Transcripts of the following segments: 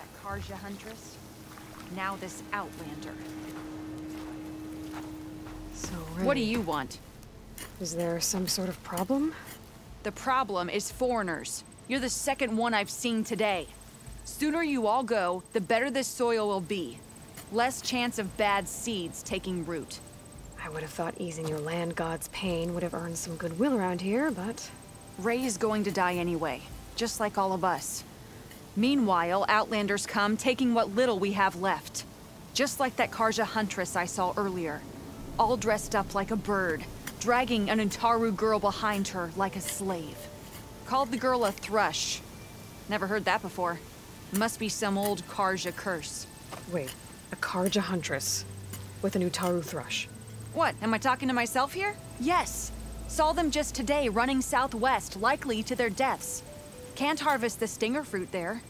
that Karja Huntress. Now this Outlander. So, Ray, What do you want? is there some sort of problem? The problem is foreigners. You're the second one I've seen today. Sooner you all go, the better this soil will be. Less chance of bad seeds taking root. I would have thought easing your land god's pain would have earned some goodwill around here, but... Ray is going to die anyway, just like all of us. Meanwhile, Outlanders come, taking what little we have left. Just like that Karja Huntress I saw earlier. All dressed up like a bird, dragging an Utaru girl behind her like a slave. Called the girl a thrush. Never heard that before. Must be some old Karja curse. Wait, a Karja Huntress with an Utaru thrush. What, am I talking to myself here? Yes. Saw them just today running southwest, likely to their deaths. Can't harvest the stinger fruit there.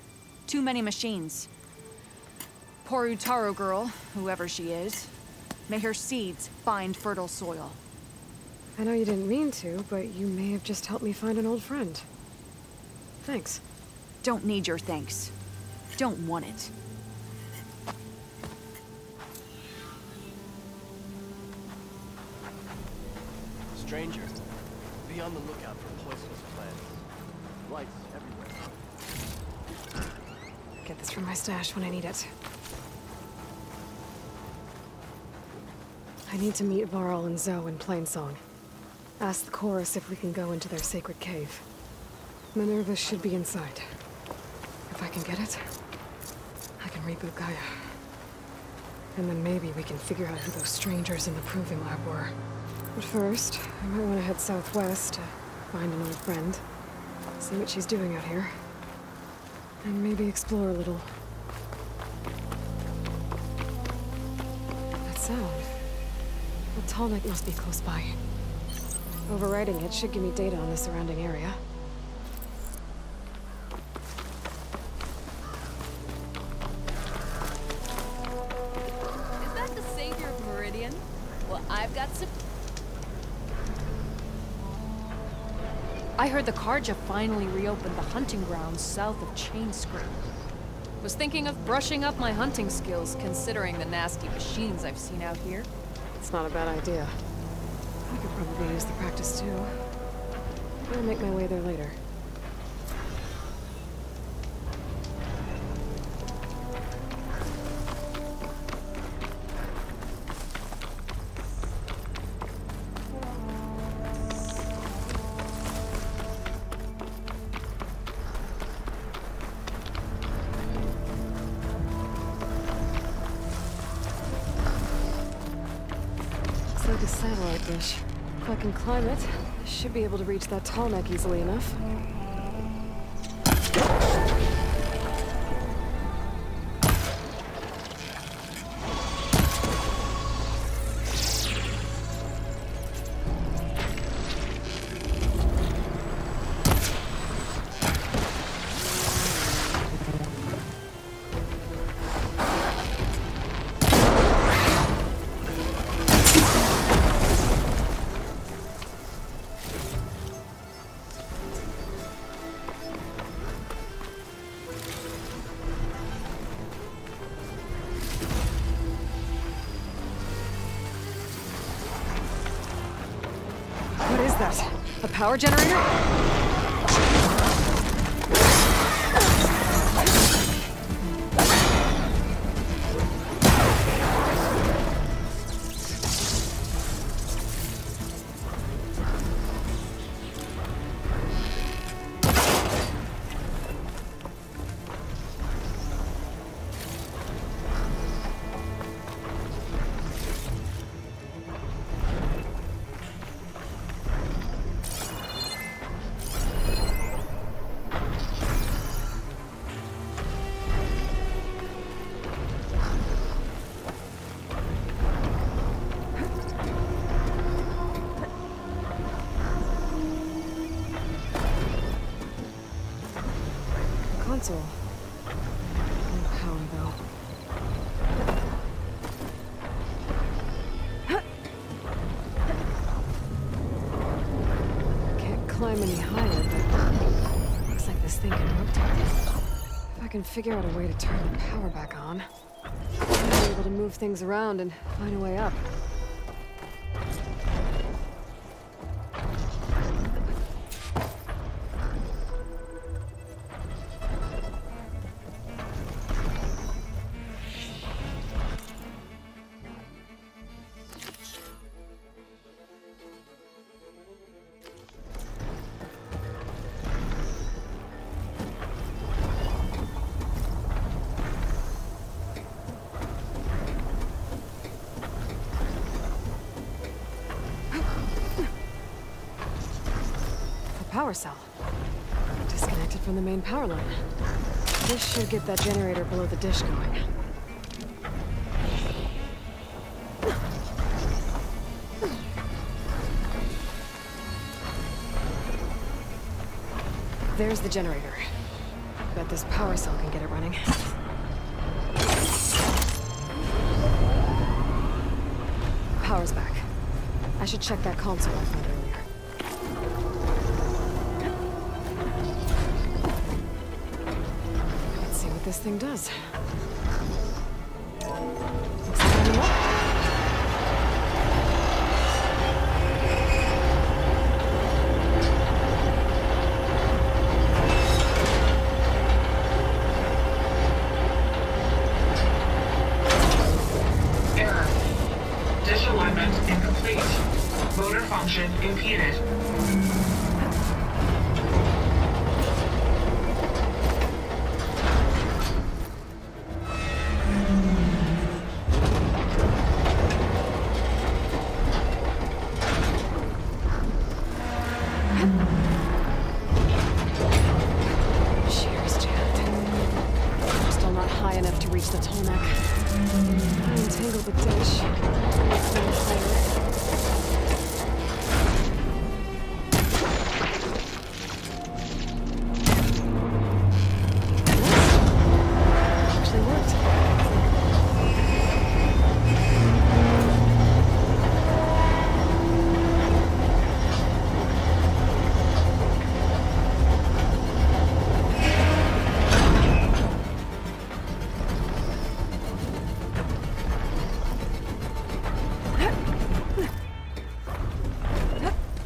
Too many machines. Poor Utaru girl, whoever she is. May her seeds find fertile soil. I know you didn't mean to, but you may have just helped me find an old friend. Thanks. Don't need your thanks. Don't want it. Stranger, be on the lookout for poisonous plants. Lights everywhere. Get this from my stash when I need it. I need to meet Varl and Zoe in Plainsong. Ask the chorus if we can go into their sacred cave. Minerva should be inside. If I can get it, I can reboot Gaia. And then maybe we can figure out who those strangers in the Proving Lab were. But first, I might want to head southwest to find an old friend. See what she's doing out here. And maybe explore a little. That sound. The tall neck must be close by. Overriding it should give me data on the surrounding area. Is that the savior of Meridian? Well, I've got some... I heard the Karja finally reopened the hunting grounds south of Chainscrape. Was thinking of brushing up my hunting skills, considering the nasty machines I've seen out here. It's not a bad idea. I could probably use the practice too. I'll make my way there later. Looks like a satellite dish. If I can climb it, I should be able to reach that tall neck easily enough. What is that? A power generator? Console. No power, though. Can't climb any higher, but looks like this thing can rotate. If I can figure out a way to turn the power back on, I'll be able to move things around and find a way up. Power cell. Disconnected from the main power line. This should get that generator below the dish going. There's the generator. Bet this power cell can get it running. Power's back. I should check that console I found earlier. This thing does. Looks like I'm up. Error. Dish alignment incomplete. Motor function impeded.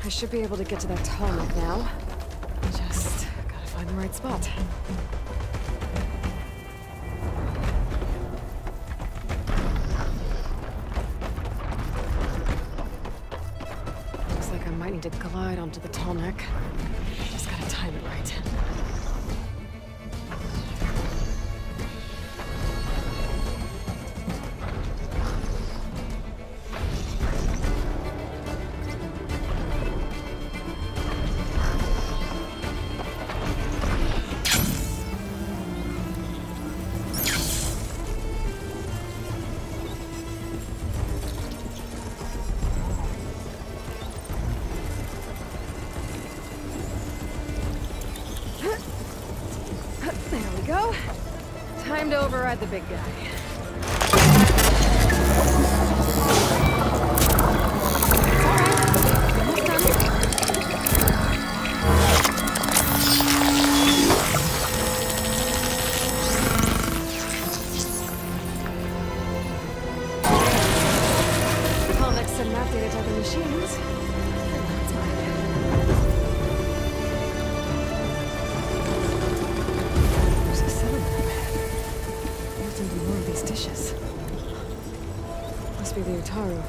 I should be able to get to that tarmac now. Just gotta find the right spot. Looks like I might need to glide onto the tarmac. Just gotta time it right. Go. Time to override the big guy. Comics and map data type of machines. That's mine. Dishes. Must be the Utaru.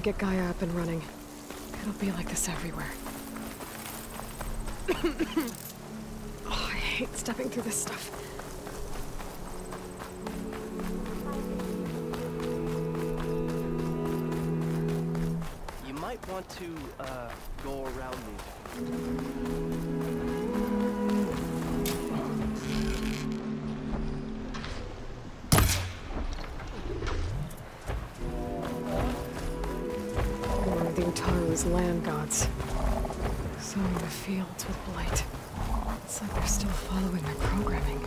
don't get Gaia up and running, it'll be like this everywhere. Oh, I hate stepping through this stuff. You might want to, go around these. One of the Utaru's land gods. Sowing the fields with blight. It's like they're still following my programming.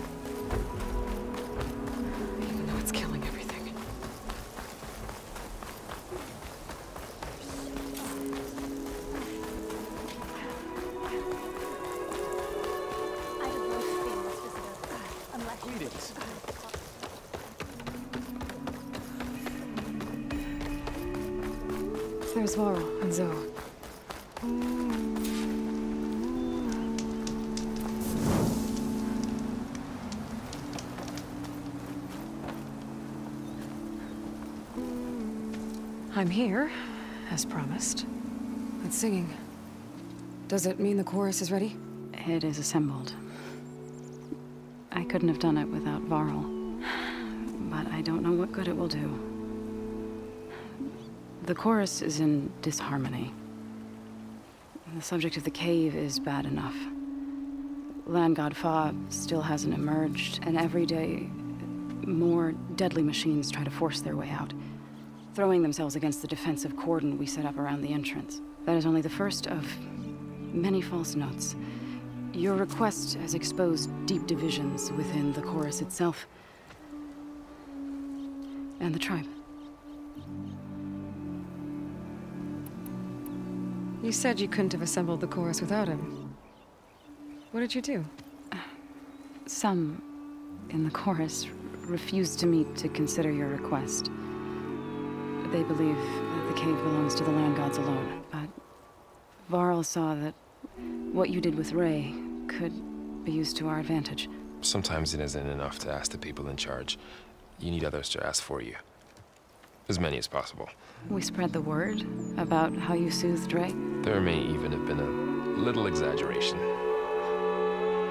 Even though it's killing everything. I have no fear this visitor, unless Greetings. There's Varl and Zoe. I'm here, as promised. It's singing. Does it mean the chorus is ready? It is assembled. I couldn't have done it without Varl, but I don't know what good it will do. The chorus is in disharmony. The subject of the cave is bad enough. Land God Fa still hasn't emerged, and every day, more deadly machines try to force their way out, throwing themselves against the defensive cordon we set up around the entrance. That is only the first of many false notes. Your request has exposed deep divisions within the chorus itself and the tribe. You said you couldn't have assembled the chorus without him. What did you do? Some in the chorus refused to meet to consider your request. They believe that the cave belongs to the land gods alone, but Varl saw that what you did with Ray could be used to our advantage. Sometimes it isn't enough to ask the people in charge. You need others to ask for you. As many as possible. We spread the word about how you soothed Ray. There may even have been a little exaggeration.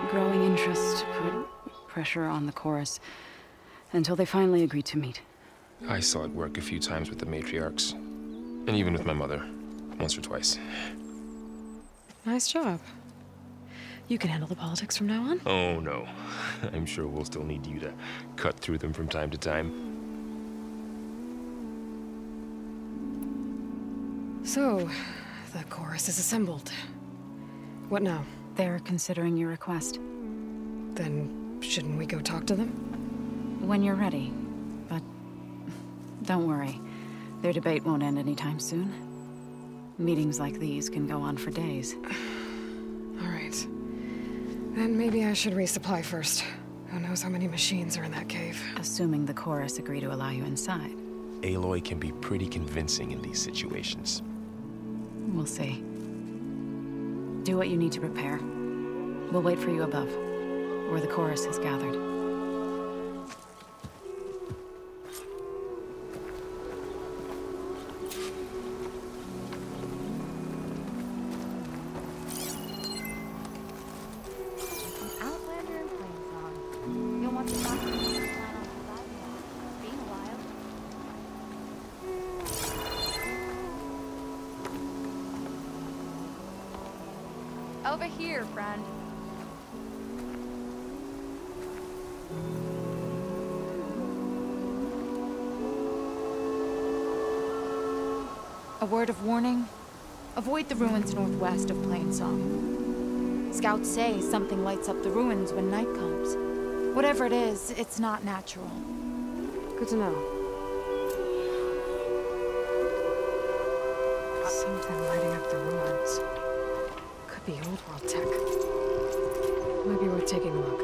Growing interest put pressure on the chorus until they finally agreed to meet. I saw it work a few times with the matriarchs. And even with my mother. Once or twice. Nice job. You can handle the politics from now on? Oh, no. I'm sure we'll still need you to cut through them from time to time. So, the chorus is assembled. What now? They're considering your request. Then, shouldn't we go talk to them? When you're ready. But don't worry. Their debate won't end anytime soon. Meetings like these can go on for days. All right. Then maybe I should resupply first. Who knows how many machines are in that cave? Assuming the chorus agree to allow you inside. Aloy can be pretty convincing in these situations. We'll see. Do what you need to prepare. We'll wait for you above, where the chorus has gathered. Outlander and Plainsong. You'll want to talk to me on Been a while. Over here, friend. A word of warning. Avoid the ruins northwest of Plainsong. Scouts say something lights up the ruins when night comes. Whatever it is, it's not natural. Good to know. Something lighting up the ruins. Could be old world tech. Might be worth taking a look.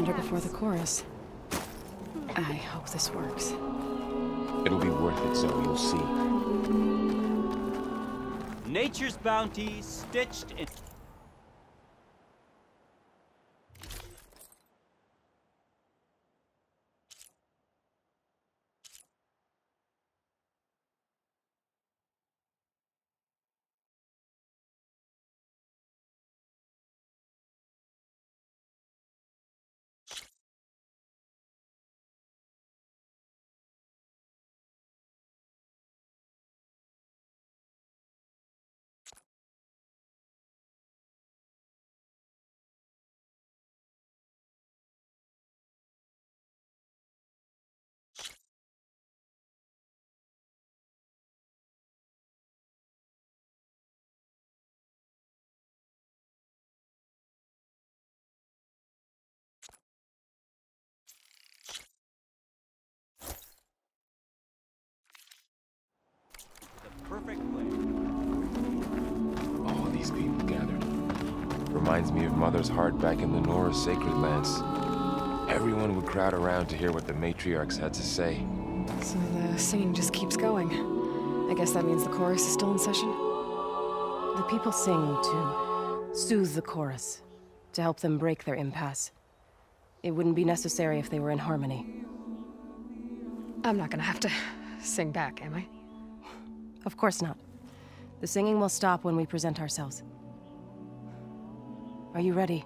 Outlander before the chorus. I hope this works. It'll be worth it, Zoe, you'll see. Nature's bounty stitched in... perfect way. All these people gathered. Reminds me of Mother's heart back in the Nora's sacred lands. Everyone would crowd around to hear what the matriarchs had to say. So the singing just keeps going. I guess that means the chorus is still in session? The people sing to soothe the chorus, to help them break their impasse. It wouldn't be necessary if they were in harmony. I'm not gonna have to sing back, am I? Of course not. The singing will stop when we present ourselves. Are you ready?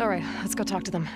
All right, let's go talk to them.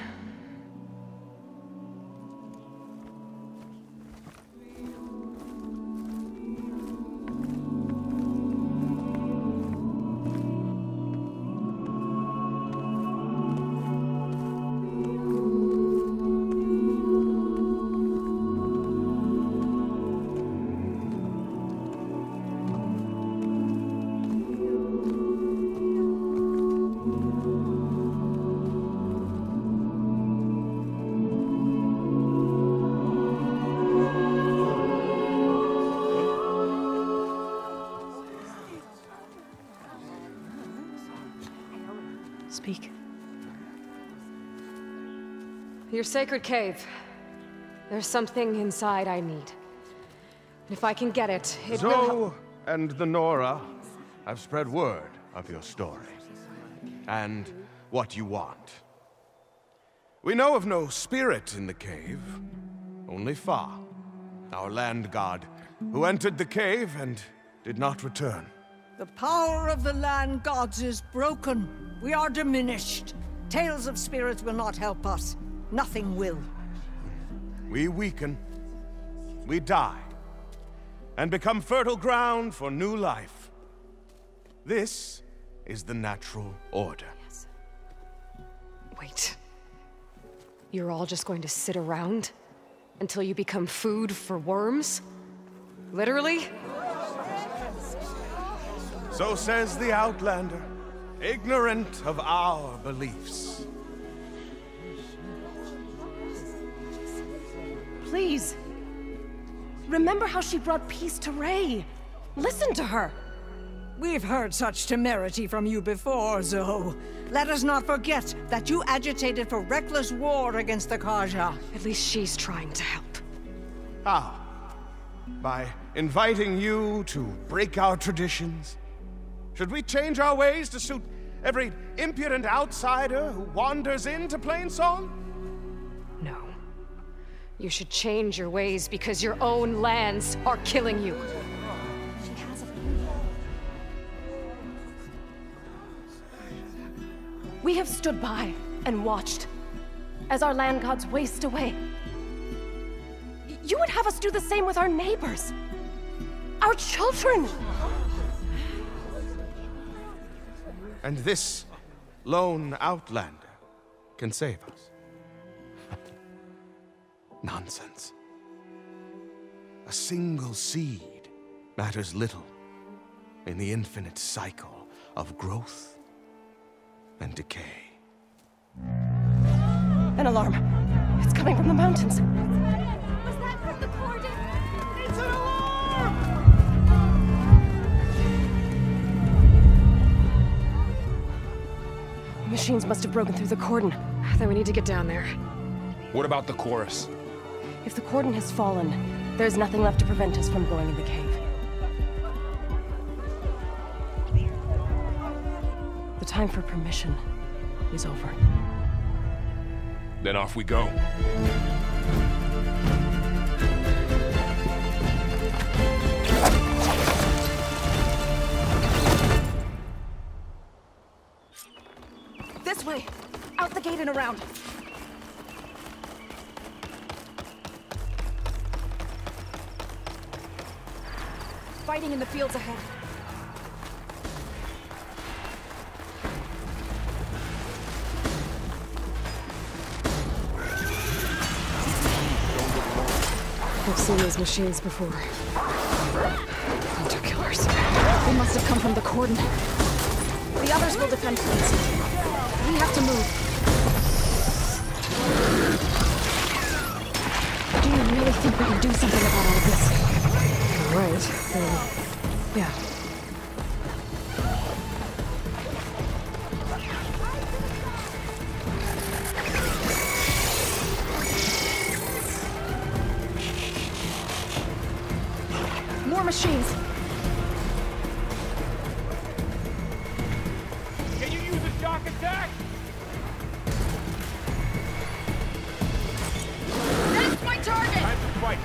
Speak. Your sacred cave. There's something inside I need. And if I can get it, it will help. Zoe and the Nora have spread word of your story. And what you want. We know of no spirit in the cave. Only Fa, our land god, who entered the cave and did not return. The power of the land gods is broken. We are diminished. Tales of spirits will not help us. Nothing will. We weaken. We die. And become fertile ground for new life. This is the natural order. Yes. Wait. You're all just going to sit around until you become food for worms? Literally? So says the Outlander, ignorant of our beliefs. Please. Remember how she brought peace to Ray. Listen to her. We've heard such temerity from you before, Zoe. Let us not forget that you agitated for reckless war against the Kaja. At least she's trying to help. How? By inviting you to break our traditions? Should we change our ways to suit every impudent outsider who wanders into Plainsong? No. You should change your ways because your own lands are killing you. We have stood by and watched as our land gods waste away. You would have us do the same with our neighbors, our children. And this lone Outlander can save us. Nonsense. A single seed matters little in the infinite cycle of growth and decay. An alarm. It's coming from the mountains. Was that from the Cordon? It's an alarm! machines must have broken through the cordon. Then we need to get down there. What about the chorus? If the cordon has fallen, there's nothing left to prevent us from going in the cave. The time for permission is over. Then off we go. This way! Out the gate and around! Fighting in the fields ahead. I've seen these machines before. Hunter killers. They must have come from the cordon. The others will defend points. We have to move. Do you really think we can do something about all of this? Right. Yeah. More machines! Can you use a shock attack? That's my target! Time to fight.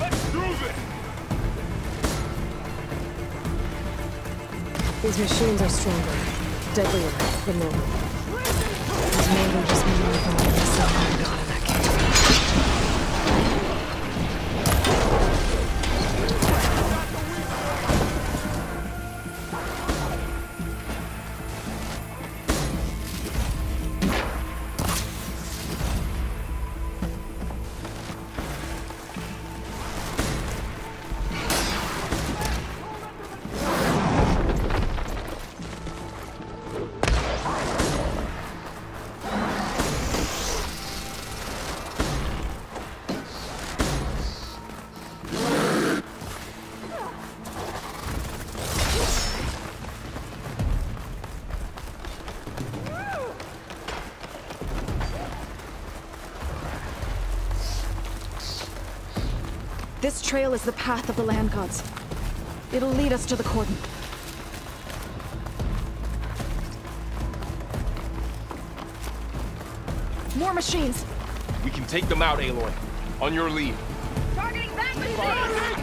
Let's prove it! These machines are stronger, deadlier than normal. There's more than just me and my God in that cave. This trail is the path of the land gods. It'll lead us to the cordon. More machines! We can take them out, Aloy. On your lead. Targeting that machine!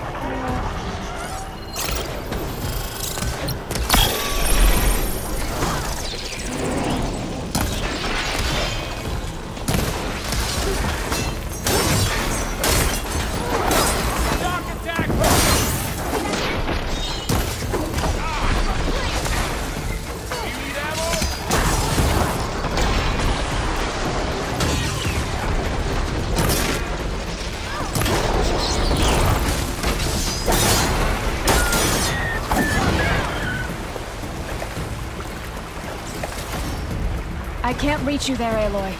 I can't reach you there, Aloy.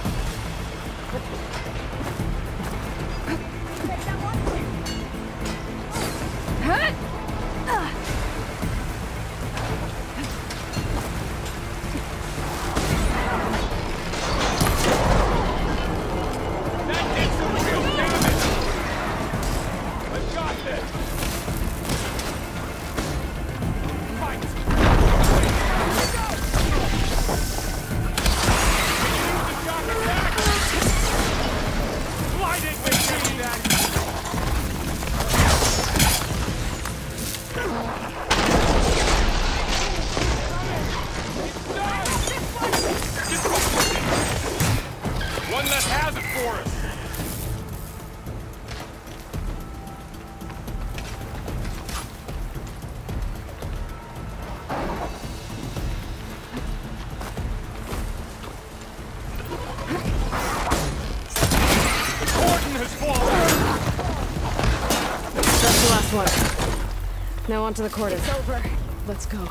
Now onto the cordon. It's over. Let's go.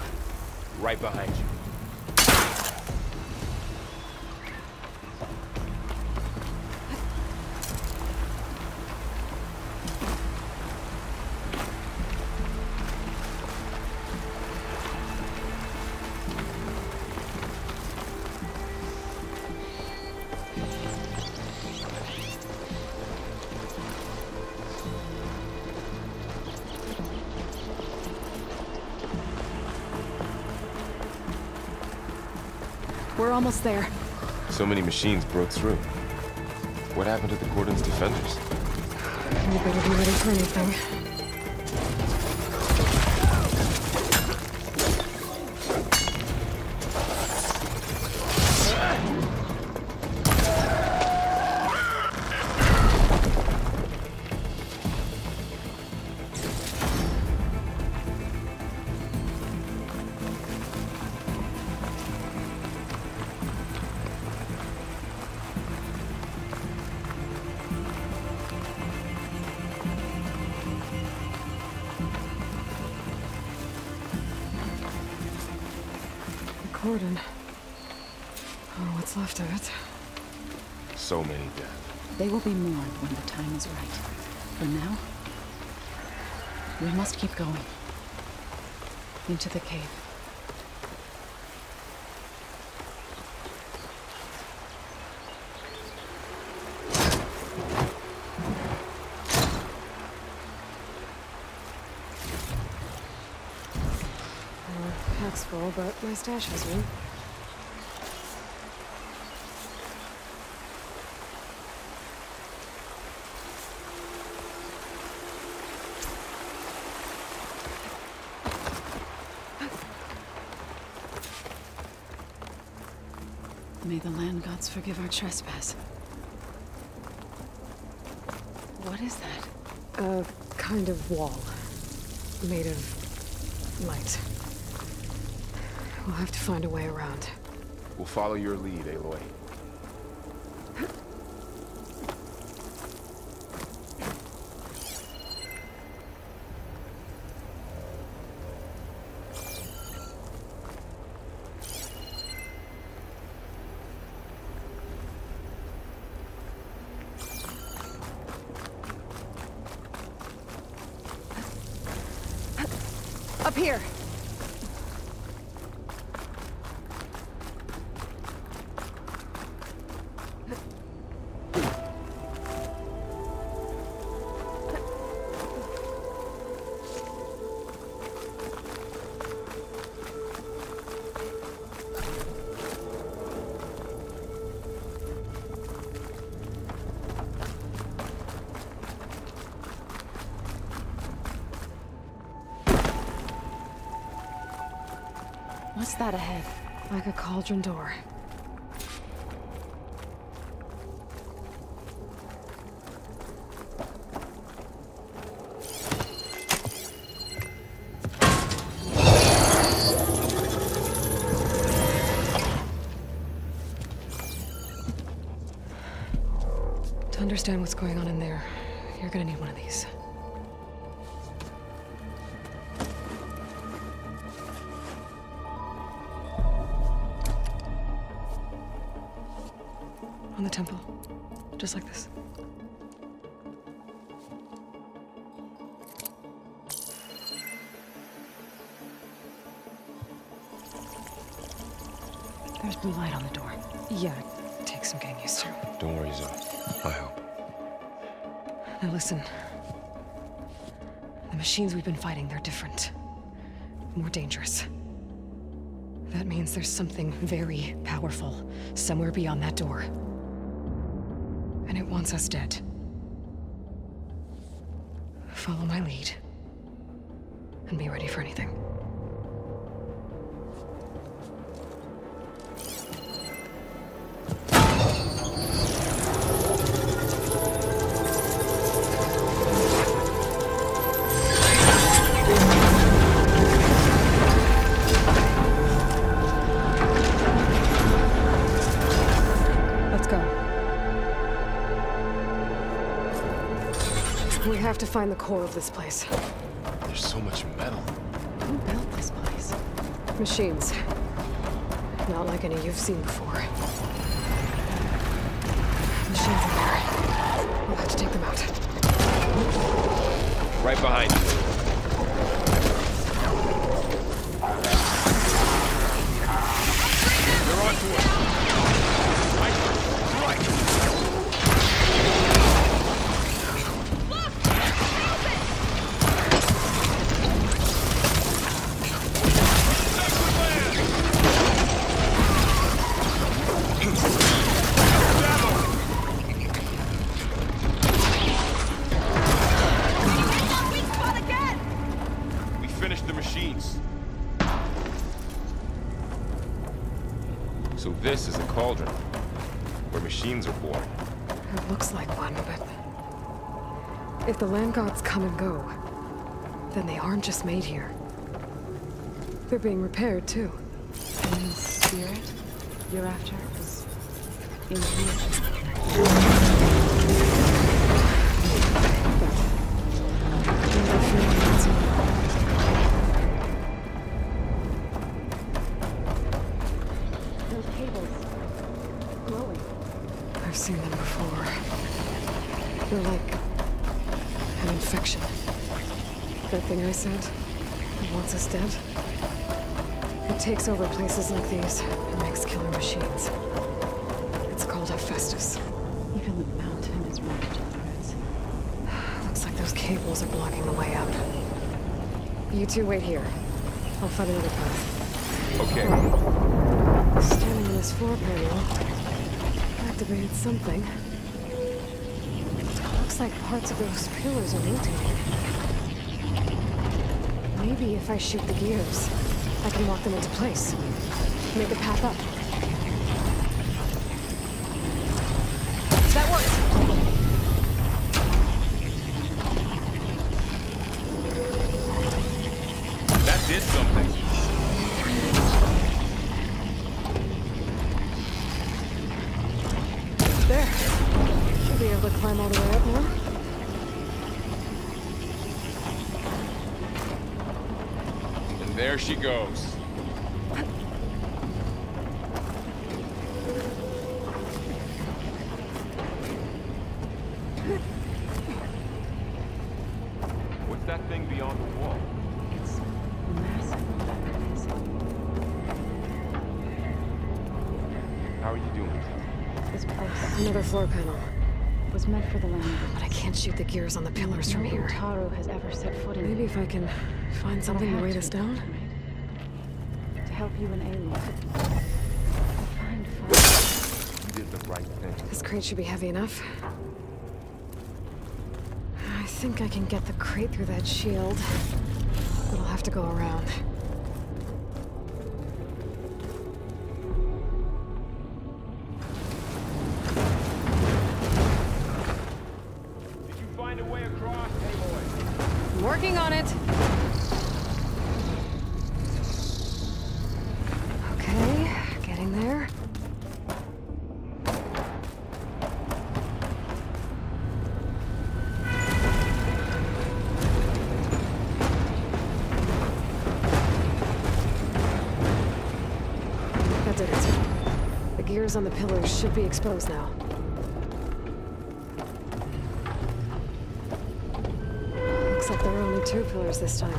Right behind you. We're almost there. So many machines broke through. What happened to the Cordon's defenders? We better be ready for anything. Cordon. Oh, what's left of it? So many dead. They will be mourned when the time is right. For now, we must keep going. Into the cave. Pack's full, but my stash has room. May the land gods forgive our trespass. What is that? A kind of wall. Made of light. We'll have to find a way around. We'll follow your lead, Aloy. Up here! What's that ahead? Like a cauldron door. To understand what's going on in there, you're gonna need one of these. On the temple. Just like this. There's blue light on the door. Yeah, it takes some getting used to. Don't worry, Zoe. I'll help. Now listen. The machines we've been fighting, they're different. More dangerous. That means there's something very powerful somewhere beyond that door. And it wants us dead. Follow my lead. And be ready for anything. We have to find the core of this place. There's so much metal. Who built this place? Machines. Not like any you've seen before. Machines in there. We'll have to take them out. Right behind you. You're on to it. This is a cauldron, where machines are born. It looks like one, but... if the land gods come and go, then they aren't just made here. They're being repaired, too. And the spirit you're after is in here. Those cables glowing. I've seen them before. They're like an infection. That thing I said, that wants us dead. It takes over places like these and makes killer machines. It's called Hephaestus. Even the mountain is wrapped in threads. Looks like those cables are blocking the way up. You two wait here. I'll find another path. Okay. Standing on this floor panel, activated something. Looks like parts of those pillars are rotating. Maybe if I shoot the gears, I can lock them into place. Make a path up. That works! That did something. There. Should be able to climb all the way up now. And there she goes. What's that thing beyond the wall? It's massive. How are you doing? This place Another floor panel. was meant for the land. But I can't shoot the gears on the pillars from No here. Utaru has ever set foot in. Maybe if I can find something to weigh this down? To help you and Aloy. You did the right thing. This crate should be heavy enough. I think I can get the crate through that shield. But I'll have to go around. Did you find a way across, Aloy? I'm working on it. Okay, getting there. That did it. The gears on the pillars should be exposed now. Looks like there are only 2 pillars this time.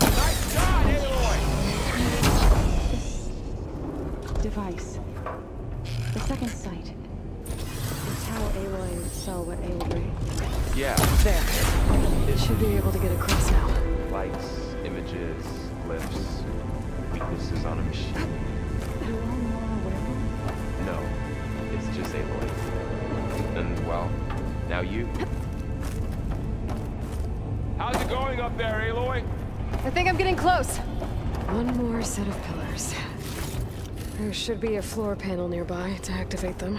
Nice shot, Aloy! This device. The second sight. It's how Aloy saw what ailed Ray. Yeah. There. It should be able to get across now. Lights, images, glyphs, weaknesses on a machine. You're all more aware? No, it's just Aloy. And, well, now you. How's it going up there, Aloy? I think I'm getting close. One more set of pillars. There should be a floor panel nearby to activate them.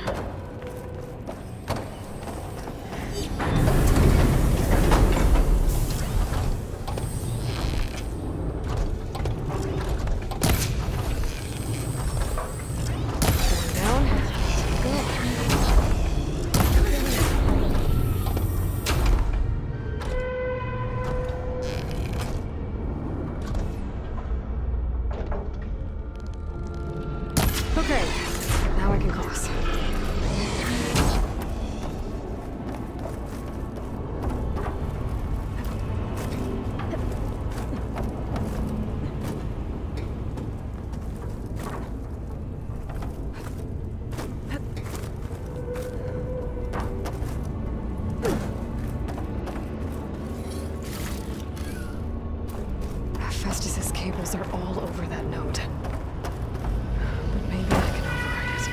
Going down. Go. Okay, now I can cross. Festus's cables are all over that node. But maybe I can override it.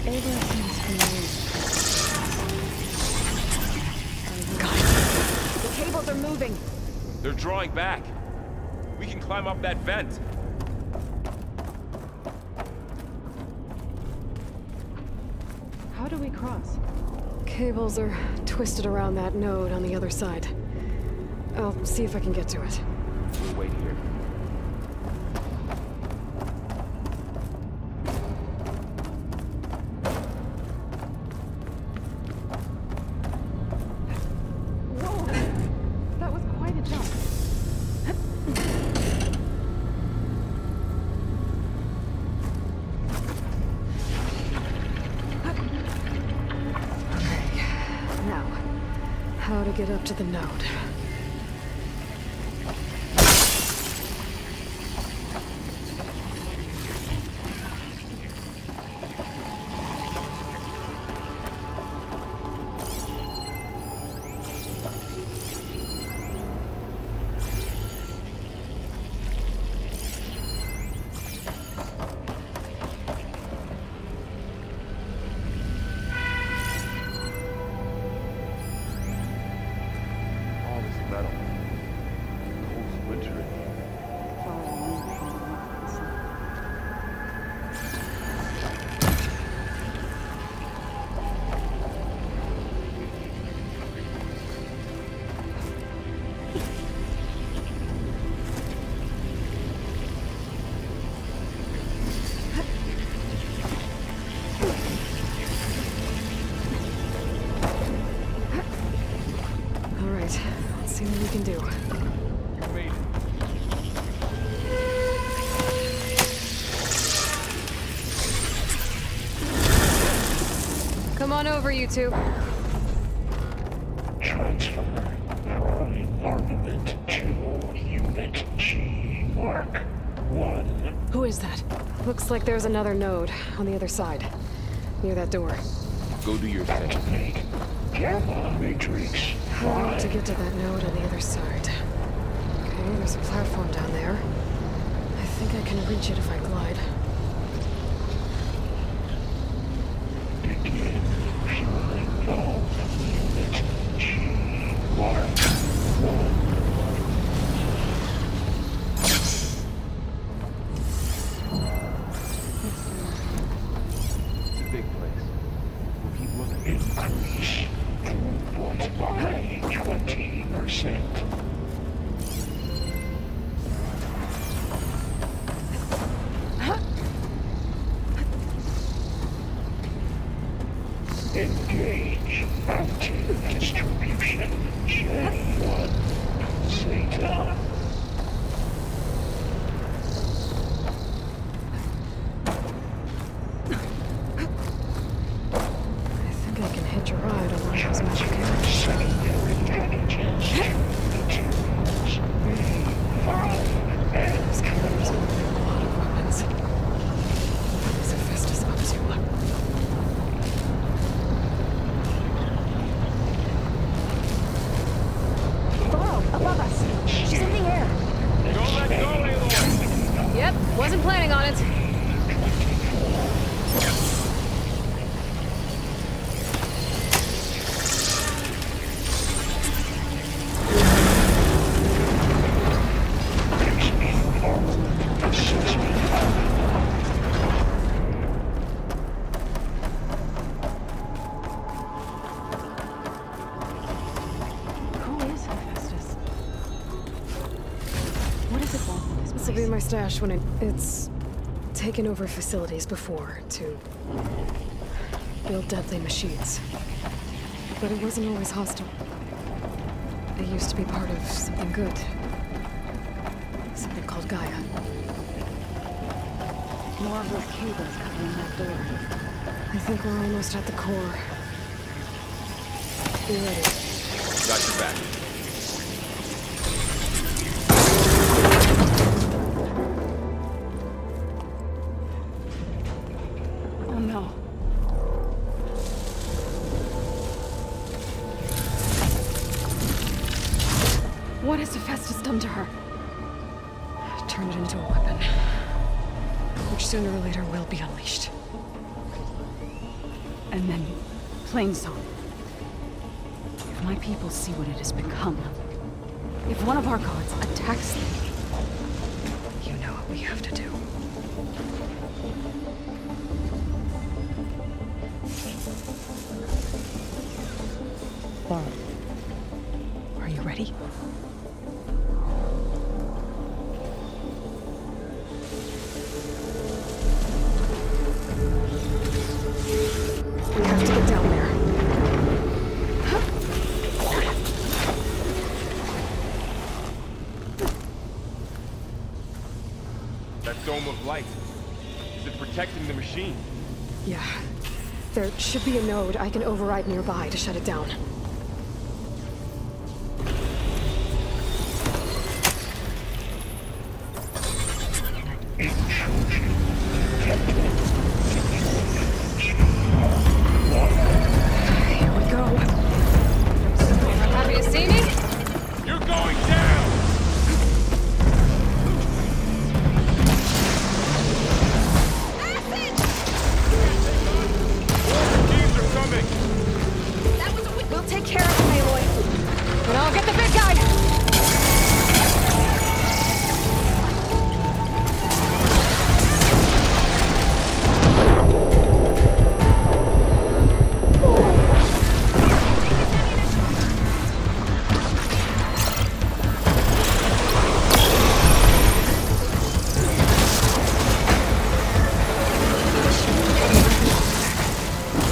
Aloy seems They're moving. They're drawing back. We can climb up that vent. How do we cross? Cables are twisted around that node on the other side. I'll see if I can get to it. We'll wait here. That was quite a jump. Okay, now, how to get up to the node? All this metal. Cold winter in here. All right, let's see what we can do. You made it. Come on over, you two. Transfer prime armament to Unit G. Mark 1. Who is that? Looks like there's another node on the other side, near that door. Go do your thing. Activate Gamma Matrix How to 5. get to that node on the other side? Okay, there's a platform down there. I think I can reach it if I glide. Begin fueling all Unit G. Mark 1. It's a big place. We'll keep looking. Increase throughput by 20%. Engage anti-distribution J1 Zeta. I think I can hitch a ride on one of those magic arrows. Secondary packages to materials B5 and These cameras will bring a lot of weapons. Is Hephaestus up to? Laurel, above us. She's in the air. Don't let go, Aloy! Yep, wasn't planning on it. Who is Hephaestus? What does it want with this This will be place? my stash when it's taken over facilities before to build deadly machines. But it wasn't always hostile. It used to be part of something good. Something called Gaia. More of those cables covering that door. I think we're almost at the core. Be ready. Got your back. Oh no. What has Hephaestus done to her? Turn it into a weapon. Which sooner or later will be unleashed. And then, plain song. If my people see what it has become, If one of our gods attacks them, you know what we have to do. Laura, are you ready? We have to get down there. That dome of light. Is it protecting the machine? Yeah. There should be a node I can override nearby to shut it down. Here we go. Happy to see me? You're going down! Teams are coming! We'll take care of him, Aloy. And I'll get the big guy!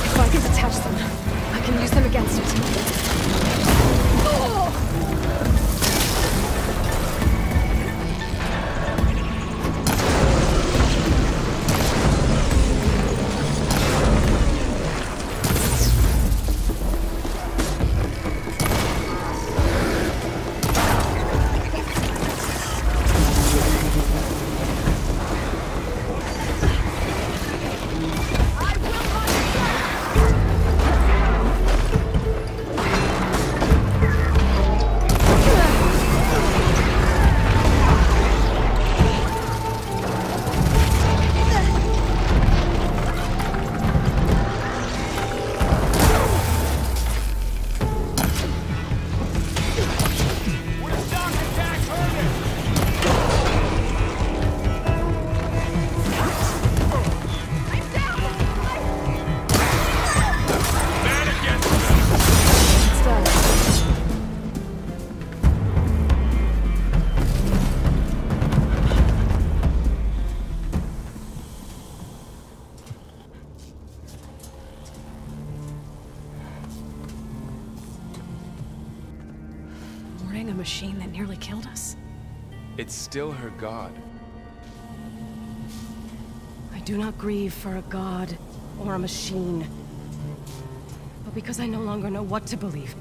If I can detach them, I can use them against it. Mourning a machine that nearly killed us. It's still her god. I do not grieve for a god or a machine, but because I no longer know what to believe.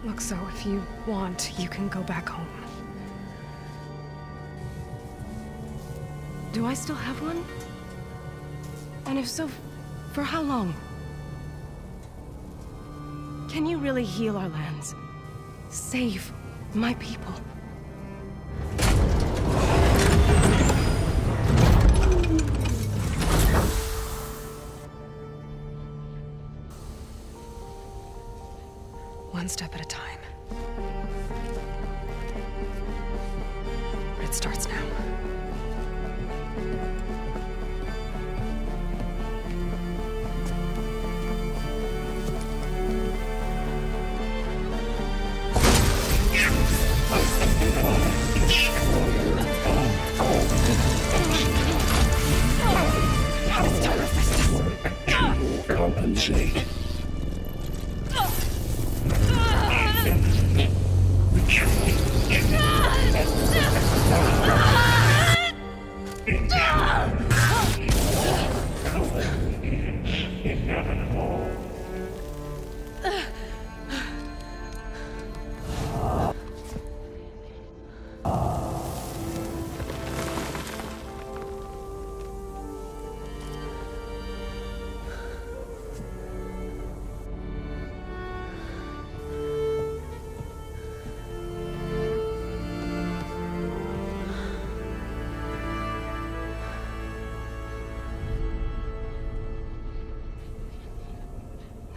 Look, so if you want, you can go back home. Do I still have one? And if so, for how long? Can you really heal our lands? Save my people? One step at a time. But it starts now. Compensate.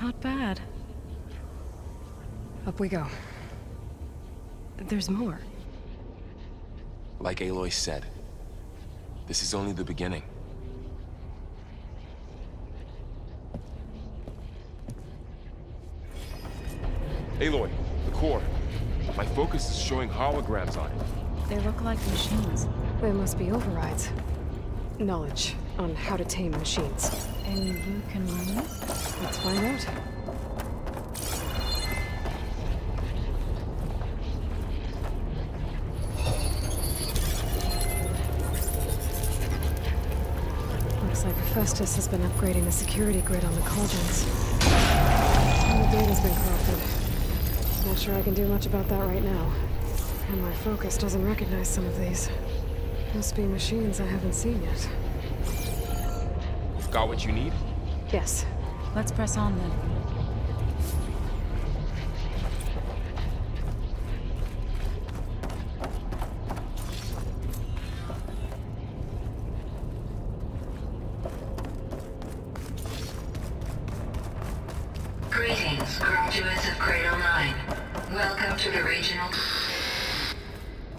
Not bad. Up we go. There's more. Like Aloy said, this is only the beginning. Aloy, the core. My focus is showing holograms on it. They look like machines. They must be overrides. Knowledge on how to tame machines. And you can learn this? Let's find out. Looks like Hephaestus has been upgrading the security grid on the cauldrons. And the data's been corrupted. Not sure I can do much about that right now. And my focus doesn't recognize some of these. Must be machines I haven't seen yet. Got what you need? Yes. Let's press on then. Greetings, graduates of Cradle 9. Welcome to the regional...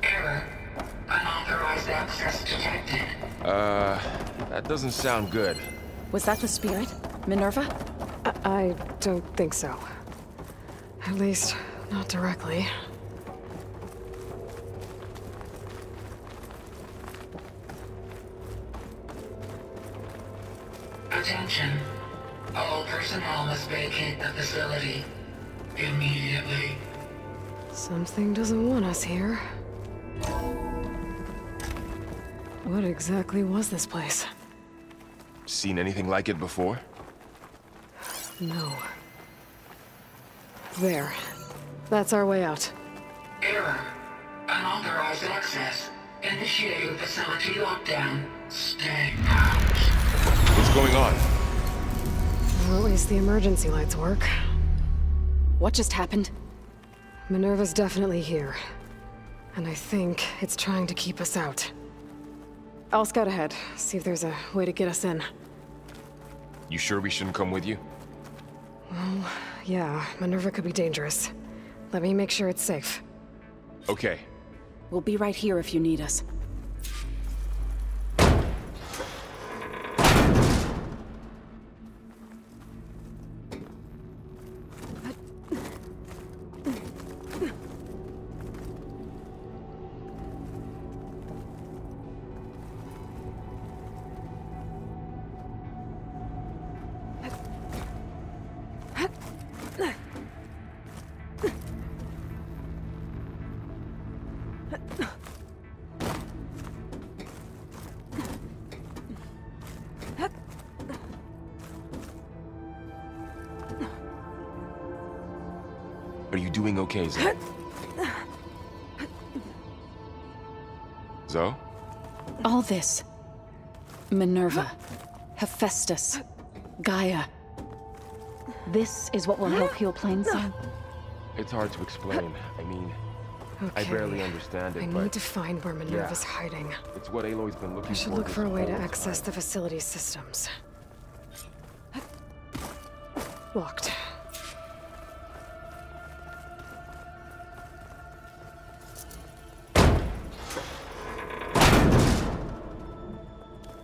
Error. Unauthorized access detected. That doesn't sound good. Was that the spirit? Minerva? I don't think so. At least, not directly. Attention. All personnel must vacate the facility. Immediately. Something doesn't want us here. What exactly was this place? Seen anything like it before? No. There. That's our way out. Error. Unauthorized access. Initiating facility lockdown. Stay out. What's going on? Well, at least the emergency lights work. What just happened? Minerva's definitely here. And I think it's trying to keep us out. I'll scout ahead, see if there's a way to get us in. You sure we shouldn't come with you? Well, yeah, Minerva could be dangerous. Let me make sure it's safe. Okay. We'll be right here if you need us. Are you doing okay, Zoe? Zoe? All this. Minerva. Hephaestus. Gaia. This is what will help heal Plainsong? It's hard to explain. I mean, I Okay. barely understand it, I but... need to find where Minerva's hiding. It's what Aloy's been looking for. I should look for a way to this whole access time. the facility's systems. Locked.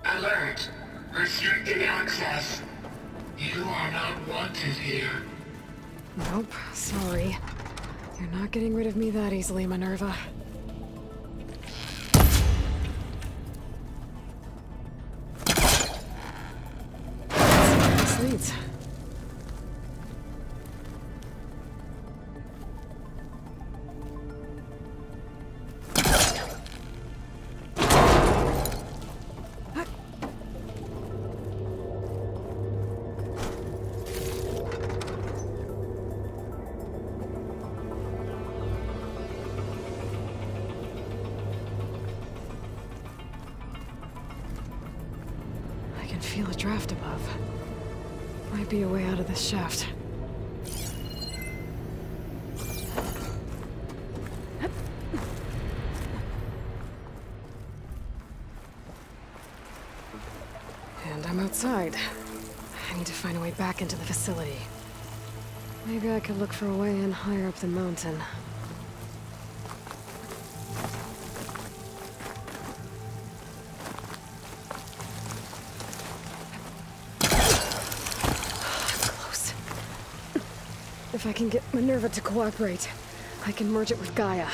Alert. Restricted access. You are not wanted here. Nope, sorry. You're not getting rid of me that easily, Minerva. Let's see where this leads. I can feel a draft above. Might be a way out of this shaft. And I'm outside. I need to find a way back into the facility. Maybe I could look for a way in higher up the mountain. Close. If I can get Minerva to cooperate, I can merge it with Gaia.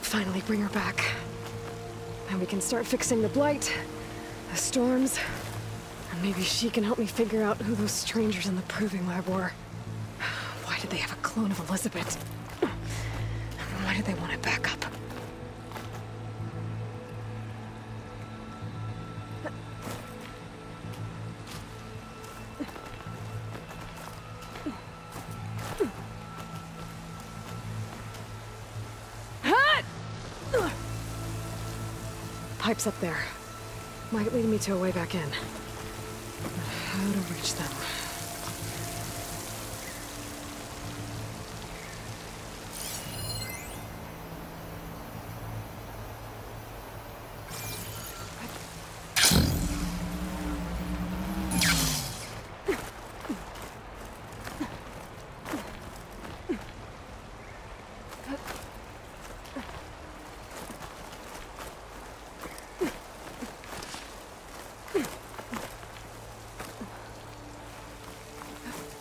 Finally bring her back. And we can start fixing the blight, the storms, and maybe she can help me figure out who those strangers in the proving lab were. Why did they have a clone of Elizabeth? Why did they want it back up? Pipes up there. Might lead me to a way back in. But how to reach them?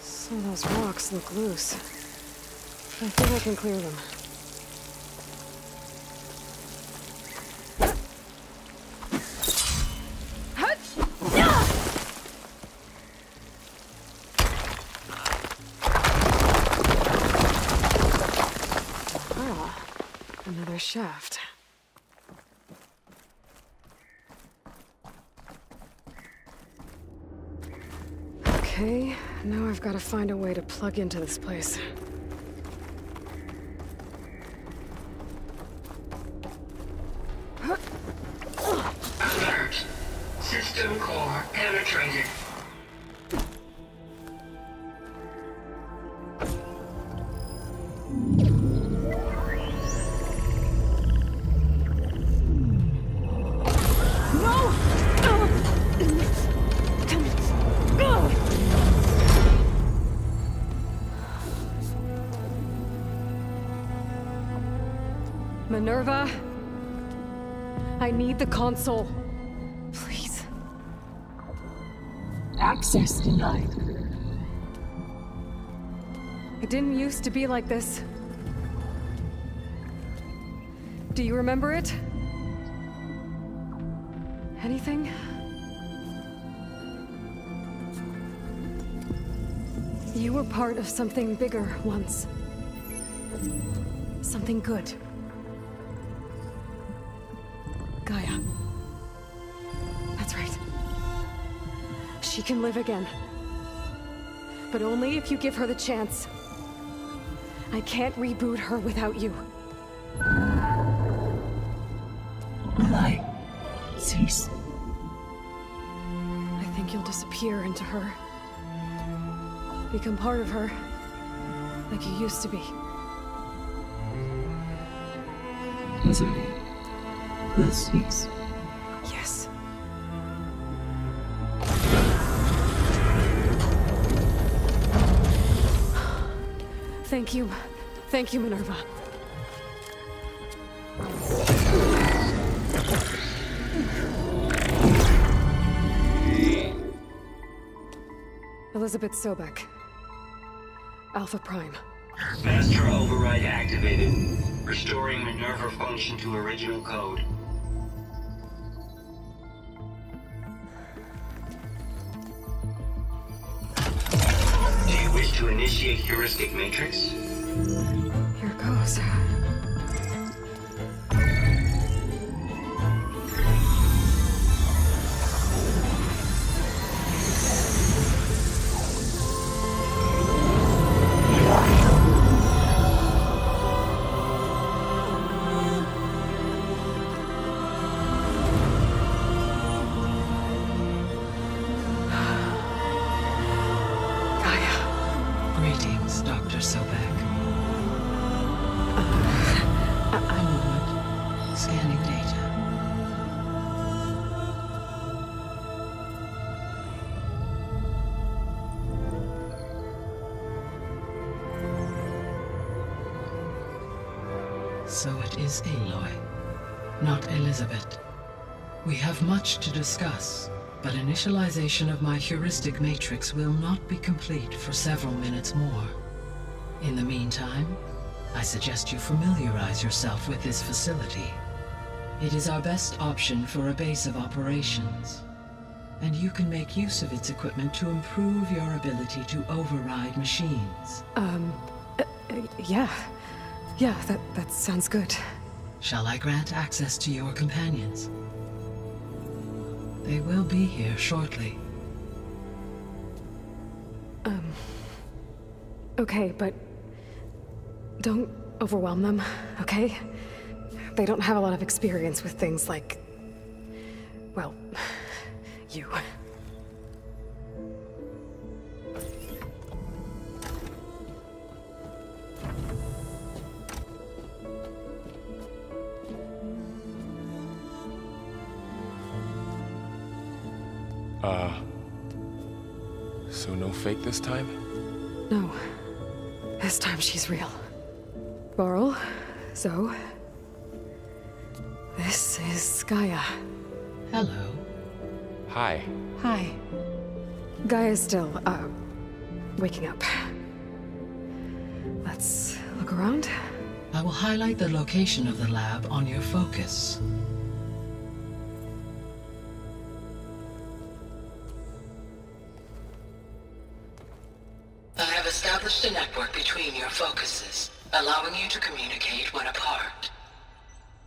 Some of those rocks look loose. I think I can clear them. Ah, another shaft. Okay, now I've got to find a way to plug into this place. Alert. System core penetrated. Minerva, I need the console. Please. Access denied. It didn't used to be like this. Do you remember it? Anything? You were part of something bigger once. Something good. Gaia. That's right. She can live again. But only if you give her the chance. I can't reboot her without you. Light. Cease. I think you'll disappear into her. Become part of her. Like you used to be. Misery. Will cease. Yes. Thank you. Thank you, Minerva. Elizabeth Sobek. Alpha Prime. Master override activated. Restoring Minerva function to original code. Do you wish to initiate heuristic matrix? Here goes. Greetings, Dr. Sobek. So it is Aloy, not Elizabeth. We have much to discuss, but initialization of my heuristic matrix will not be complete for several minutes more. In the meantime, I suggest you familiarize yourself with this facility. It is our best option for a base of operations, and you can make use of its equipment to improve your ability to override machines. Yeah. Yeah, that sounds good. Shall I grant access to your companions? They will be here shortly. Okay, but don't overwhelm them, okay? They don't have a lot of experience with things like, well, you. So no fake this time? No. This time she's real. Varl, Zoe. This is Gaia. Hello. Hi. Hi. Gaia's still, waking up. Let's look around. I will highlight the location of the lab on your focus. I have established a network between your focuses, allowing you to communicate when apart.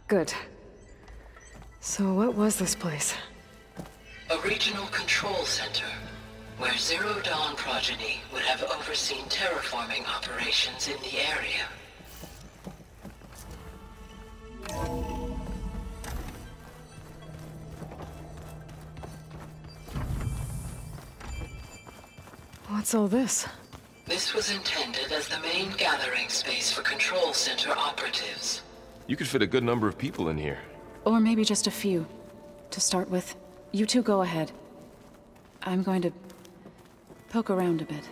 Good. So what was this place? A regional control center, where Zero Dawn progeny would have overseen terraforming operations in the area. What's all this? This was intended as the main gathering space for control center operatives. You could fit a good number of people in here. Or maybe just a few. To start with, you two go ahead. I'm going to poke around a bit.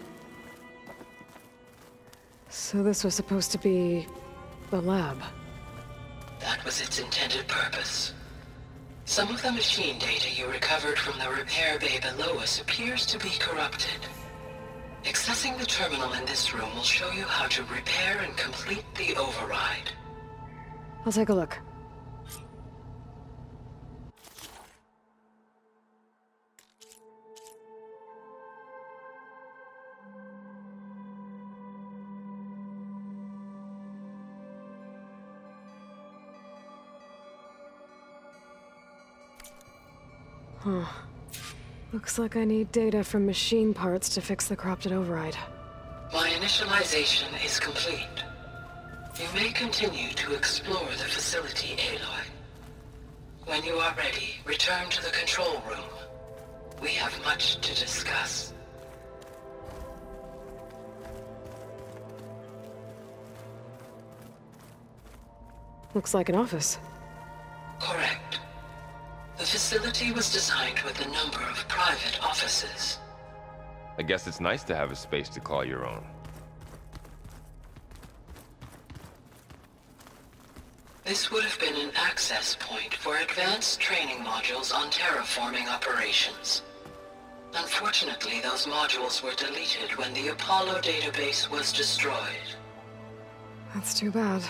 So this was supposed to be the lab. That was its intended purpose. Some of the machine data you recovered from the repair bay below us appears to be corrupted. Accessing the terminal in this room will show you how to repair and complete the override. I'll take a look. Huh. Looks like I need data from machine parts to fix the corrupted override. My initialization is complete. You may continue to explore the facility, Aloy. When you are ready, return to the control room. We have much to discuss. Looks like an office. Correct. The facility was designed with a number of private offices. I guess it's nice to have a space to call your own. This would have been an access point for advanced training modules on terraforming operations. Unfortunately, those modules were deleted when the Apollo database was destroyed. That's too bad.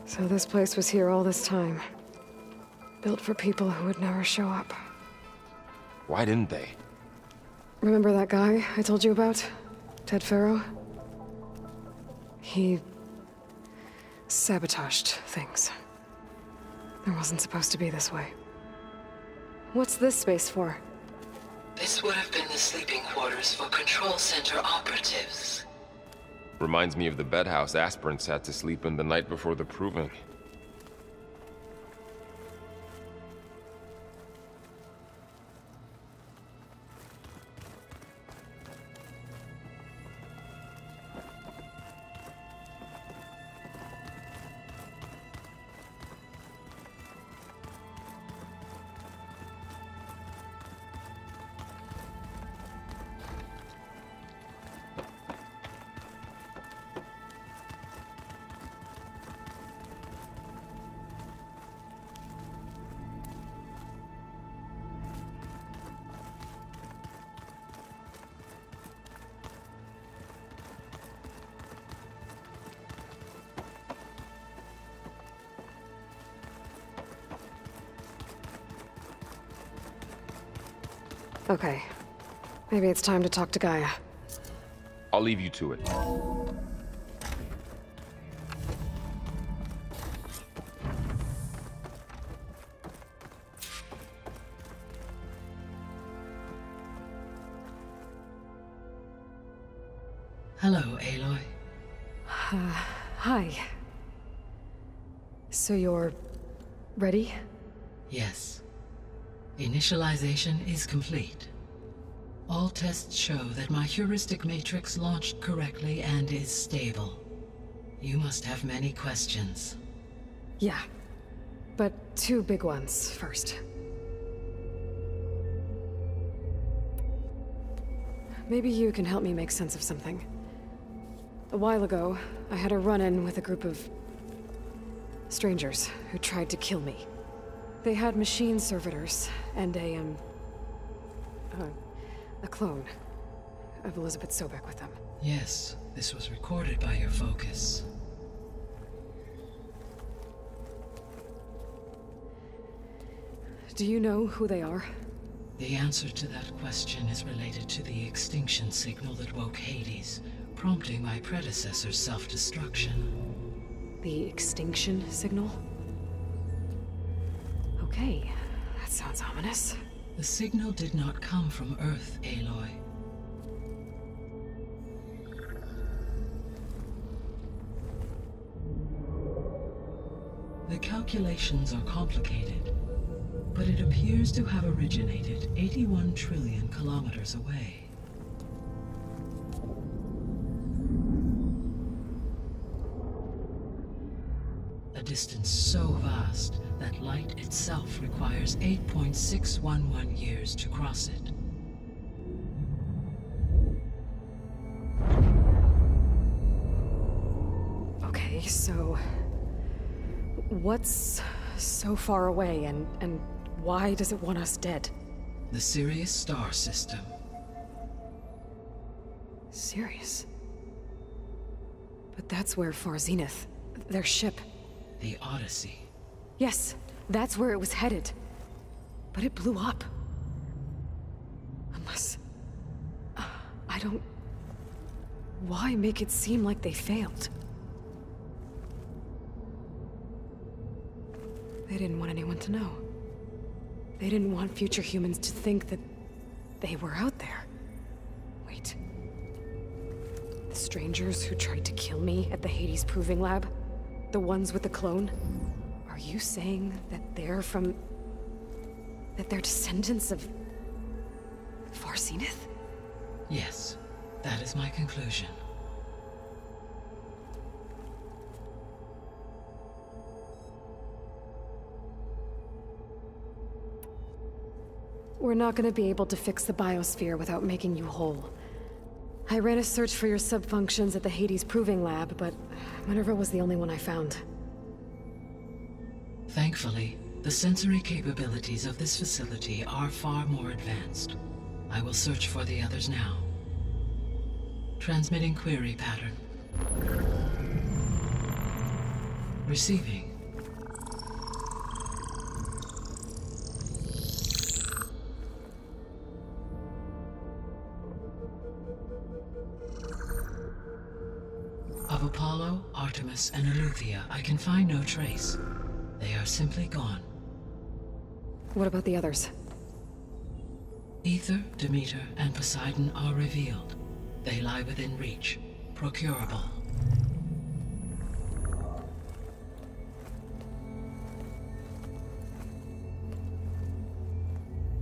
So this place was here all this time. Built for people who would never show up. Why didn't they? Remember that guy I told you about? Ted Farrow? He sabotaged things. It wasn't supposed to be this way. What's this space for? This would have been the sleeping quarters for control center operatives. Reminds me of the bedhouse aspirants had to sleep in the night before the proving. Okay. Maybe it's time to talk to Gaia. I'll leave you to it. Hello, Aloy. Hi. So you're... ready? Yes. Initialization is complete. All tests show that my heuristic matrix launched correctly and is stable. You must have many questions. Yeah. But 2 big ones first. Maybe you can help me make sense of something. A while ago, I had a run-in with a group of... strangers who tried to kill me. They had machine servitors and a clone of Elizabeth Sobek with them. Yes, this was recorded by your focus. Do you know who they are? The answer to that question is related to the extinction signal that woke Hades, prompting my predecessor's self-destruction. The extinction signal? Okay, that sounds ominous. The signal did not come from Earth, Aloy. The calculations are complicated, but it appears to have originated 81 trillion kilometers away. A distance so vast that light itself requires 8.611 years to cross it. Okay, so... what's so far away, and why does it want us dead? The Sirius star system. Sirius? But that's where Far Zenith, their ship... The Odyssey. Yes, that's where it was headed. But it blew up. Unless... I don't... Why make it seem like they failed? They didn't want anyone to know. They didn't want future humans to think that they were out there. Wait. The strangers who tried to kill me at the Hades Proving Lab? The ones with the clone? Are you saying that they're from... that they're descendants of... Far Zenith? Yes, that is my conclusion. We're not gonna be able to fix the biosphere without making you whole. I ran a search for your subfunctions at the Hades Proving Lab, but Minerva was the only one I found. Thankfully, the sensory capabilities of this facility are far more advanced. I will search for the others now. Transmitting query pattern. Receiving. Of Apollo, Artemis, and Eleuthia, I can find no trace. They are simply gone. What about the others? Ether, Demeter, and Poseidon are revealed. They lie within reach, procurable.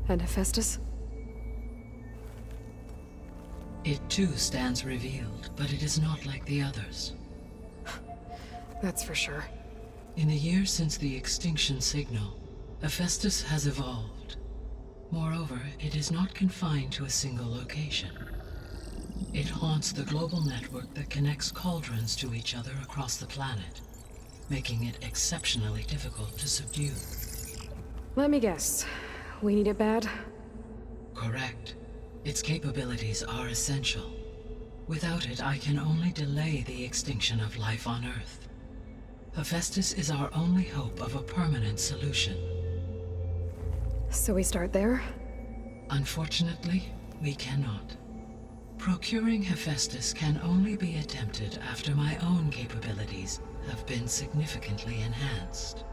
And Hephaestus? It too stands revealed, but it is not like the others. That's for sure. In the years since the extinction signal, Hephaestus has evolved. Moreover, it is not confined to a single location. It haunts the global network that connects cauldrons to each other across the planet, making it exceptionally difficult to subdue. Let me guess. We need it bad? Correct. Its capabilities are essential. Without it, I can only delay the extinction of life on Earth. Hephaestus is our only hope of a permanent solution. So we start there? Unfortunately, we cannot. Procuring Hephaestus can only be attempted after my own capabilities have been significantly enhanced.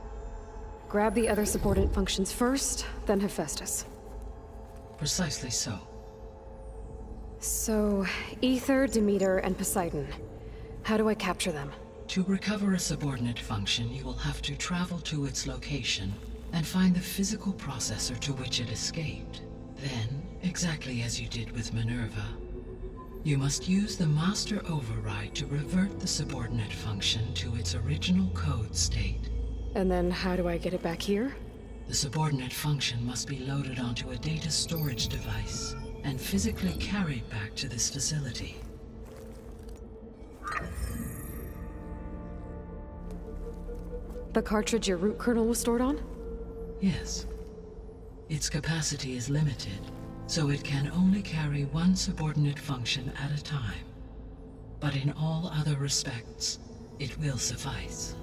Grab the other subordinate functions first, then Hephaestus. Precisely so. So, Ether, Demeter, and Poseidon. How do I capture them? To recover a subordinate function, you will have to travel to its location and find the physical processor to which it escaped. Then, exactly as you did with Minerva, you must use the master override to revert the subordinate function to its original code state. And then how do I get it back here? The subordinate function must be loaded onto a data storage device and physically carried back to this facility. The cartridge your root kernel was stored on? Yes. Its capacity is limited, so it can only carry one subordinate function at a time. But in all other respects, it will suffice.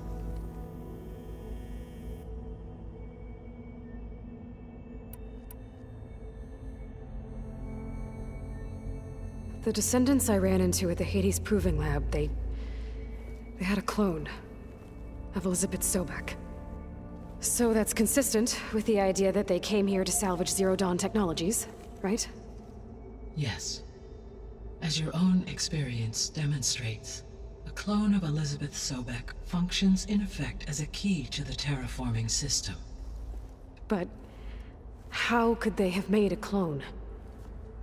The descendants I ran into at the Hades Proving Lab, they had a clone of Elizabeth Sobek. So that's consistent with the idea that they came here to salvage Zero Dawn technologies, right? Yes. As your own experience demonstrates, a clone of Elizabeth Sobek functions in effect as a key to the terraforming system. But how could they have made a clone?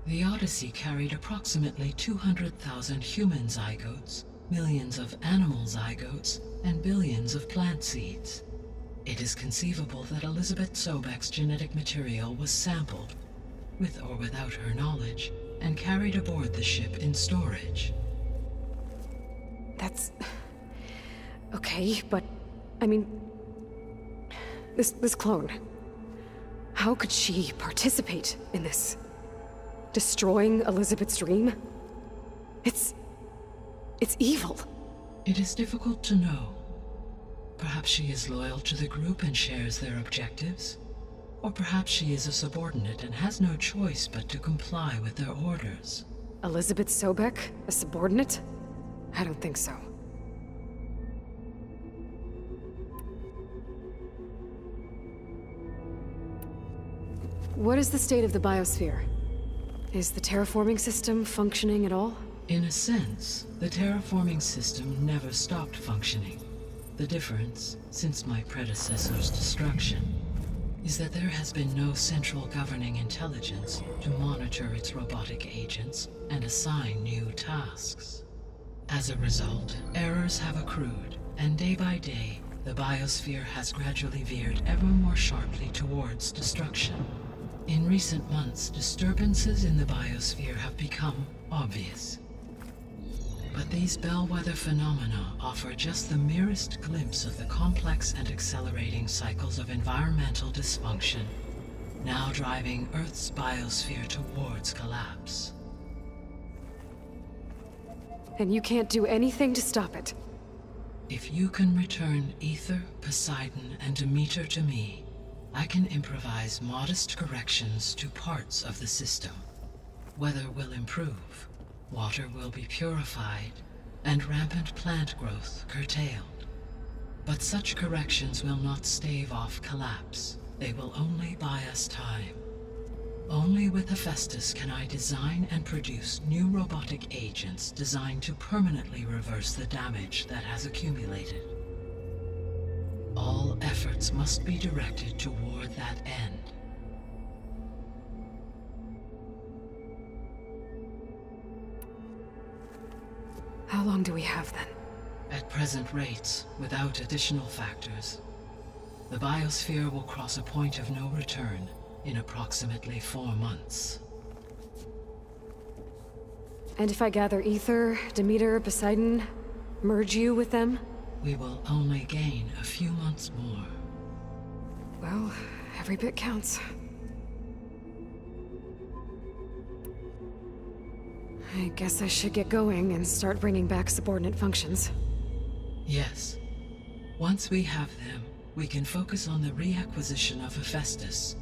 The Odyssey carried approximately 200,000 human zygotes, millions of animal zygotes, and billions of plant seeds. It is conceivable that Elizabeth Sobek's genetic material was sampled, with or without her knowledge, and carried aboard the ship in storage. That's... okay, but... I mean... This clone... how could she participate in this? Destroying Elizabeth's dream? It's evil. It is difficult to know. Perhaps she is loyal to the group and shares their objectives. Or perhaps she is a subordinate and has no choice but to comply with their orders. Elizabeth Sobek, a subordinate? I don't think so. What is the state of the biosphere? Is the terraforming system functioning at all? In a sense, the terraforming system never stopped functioning. The difference, since my predecessor's destruction, is that there has been no central governing intelligence to monitor its robotic agents and assign new tasks. As a result, errors have accrued, and day by day, the biosphere has gradually veered ever more sharply towards destruction. In recent months, disturbances in the biosphere have become obvious. But these bellwether phenomena offer just the merest glimpse of the complex and accelerating cycles of environmental dysfunction, now driving Earth's biosphere towards collapse. And you can't do anything to stop it? If you can return Ether, Poseidon, and Demeter to me, I can improvise modest corrections to parts of the system. Weather will improve. Water will be purified, and rampant plant growth curtailed. But such corrections will not stave off collapse. They will only buy us time. Only with Hephaestus can I design and produce new robotic agents designed to permanently reverse the damage that has accumulated. All efforts must be directed toward that end. How long do we have then? At present rates, without additional factors, the biosphere will cross a point of no return in approximately 4 months. And if I gather Ether, Demeter, Poseidon, merge you with them? We will only gain a few months more. Well, every bit counts. I guess I should get going and start bringing back subordinate functions. Yes. Once we have them, we can focus on the reacquisition of Hephaestus.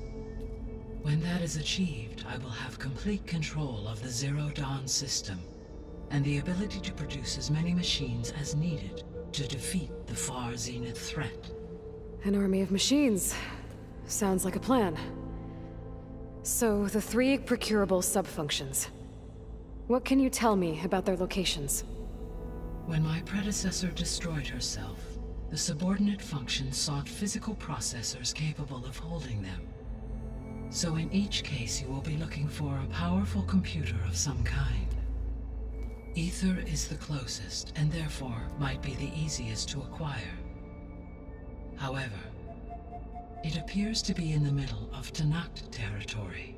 When that is achieved, I will have complete control of the Zero Dawn system, and the ability to produce as many machines as needed to defeat the far zenith threat. An army of machines. Sounds like a plan. So, the 3 procurable sub-functions. What can you tell me about their locations? When my predecessor destroyed herself, the subordinate functions sought physical processors capable of holding them. So in each case, you will be looking for a powerful computer of some kind. Ether is the closest, and therefore might be the easiest to acquire. However, it appears to be in the middle of Tanakh territory.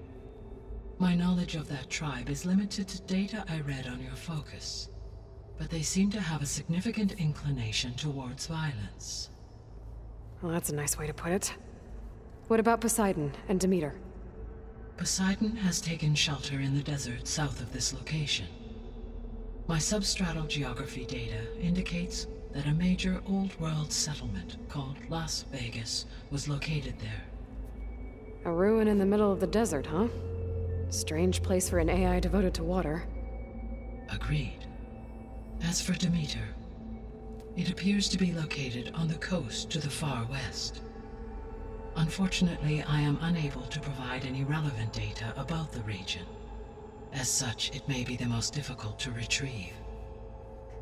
My knowledge of that tribe is limited to data I read on your focus, but they seem to have a significant inclination towards violence. Well, that's a nice way to put it. What about Poseidon and Demeter? Poseidon has taken shelter in the desert south of this location. My substratal geography data indicates that a major old-world settlement called Las Vegas was located there. A ruin in the middle of the desert, huh? Strange place for an AI devoted to water. Agreed. As for Demeter, it appears to be located on the coast to the far west. Unfortunately, I am unable to provide any relevant data about the region. As such, it may be the most difficult to retrieve.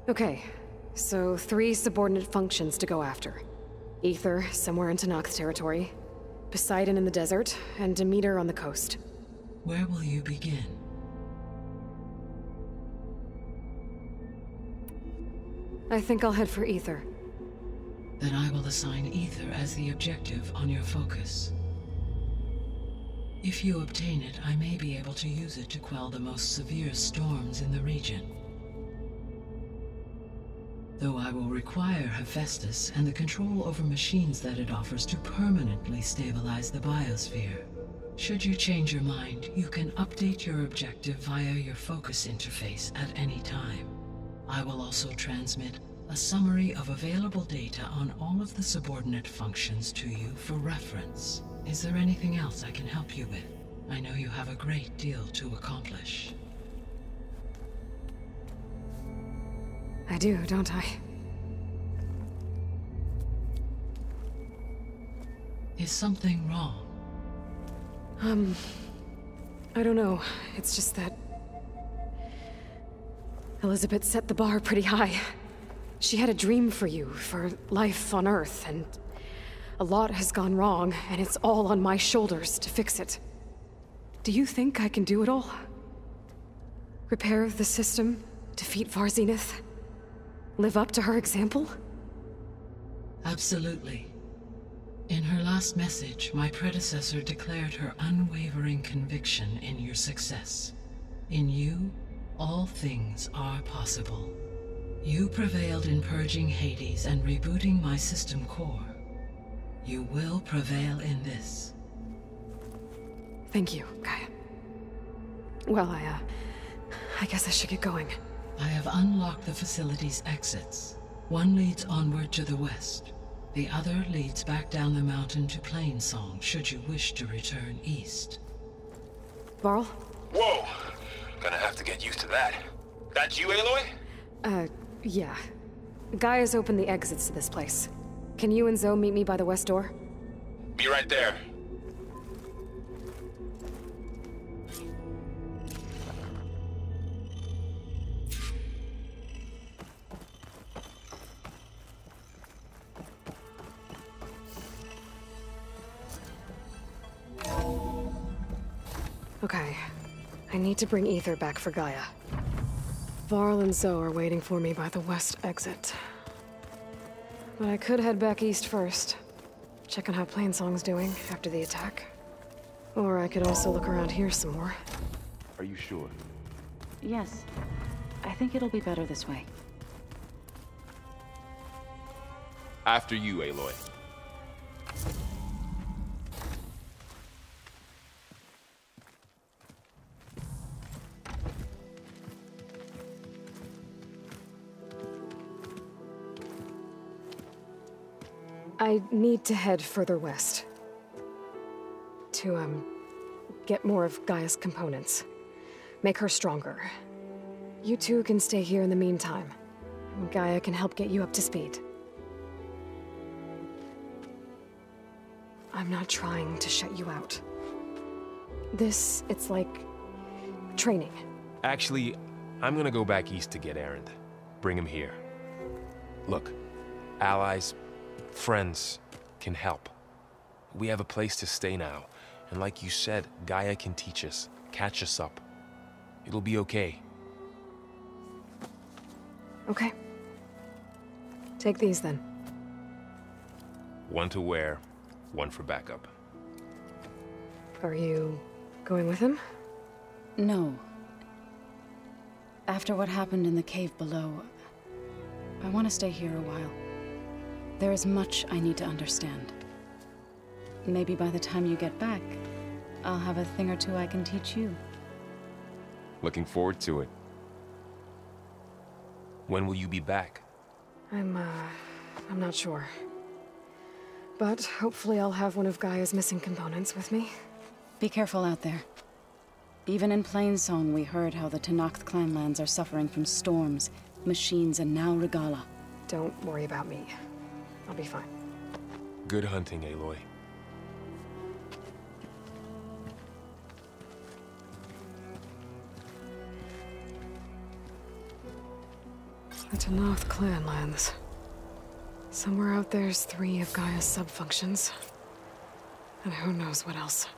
Okay, so 3 subordinate functions to go after. Ether, somewhere in Tanakh territory, Poseidon in the desert, and Demeter on the coast. Where will you begin? I think I'll head for Ether. Then I will assign Ether as the objective on your focus. If you obtain it, I may be able to use it to quell the most severe storms in the region. Though I will require Hephaestus and the control over machines that it offers to permanently stabilize the biosphere. Should you change your mind, you can update your objective via your focus interface at any time. I will also transmit a summary of available data on all of the subordinate functions to you for reference. Is there anything else I can help you with? I know you have a great deal to accomplish. I do, don't I? Is something wrong? I don't know. It's just that Elizabeth set the bar pretty high. She had a dream for you, for life on Earth, and a lot has gone wrong, and it's all on my shoulders to fix it. Do you think I can do it all? Repair the system, defeat Far Zenith, live up to her example? Absolutely. In her last message, my predecessor declared her unwavering conviction in your success. In you, all things are possible. You prevailed in purging Hades and rebooting my system core. You will prevail in this. Thank you, Gaia. Well, I guess I should get going. I have unlocked the facility's exits. One leads onward to the west. The other leads back down the mountain to Plainsong, should you wish to return east. Varl? Whoa! Gonna have to get used to that. That you, Aloy? Yeah. Gaia's opened the exits to this place. Can you and Zoe meet me by the west door? Be right there. Okay. I need to bring Ether back for Gaia. Varl and Zoe are waiting for me by the west exit. But I could head back east first. Check on how Plainsong's doing after the attack. Or I could also look around here some more. Are you sure? Yes. I think it'll be better this way. After you, Aloy. I need to head further west. To, get more of Gaia's components. Make her stronger. You two can stay here in the meantime. And Gaia can help get you up to speed. I'm not trying to shut you out. It's like training. Actually, I'm gonna go back east to get Erend. Bring him here. Look, allies, friends can help. We have a place to stay now. And like you said, Gaia can teach us, catch us up. It'll be okay. Okay. Take these then. One to wear, one for backup. Are you going with him? No. After what happened in the cave below, I want to stay here a while. There is much I need to understand. Maybe by the time you get back, I'll have a thing or two I can teach you. Looking forward to it. When will you be back? I'm not sure. But hopefully I'll have one of Gaia's missing components with me. Be careful out there. Even in Plainsong, we heard how the Tenakth clanlands are suffering from storms, machines, and now Regala. Don't worry about me. I'll be fine. Good hunting, Aloy. The Tenakth clanlands. Somewhere out there's 3 of Gaia's sub-functions. And who knows what else.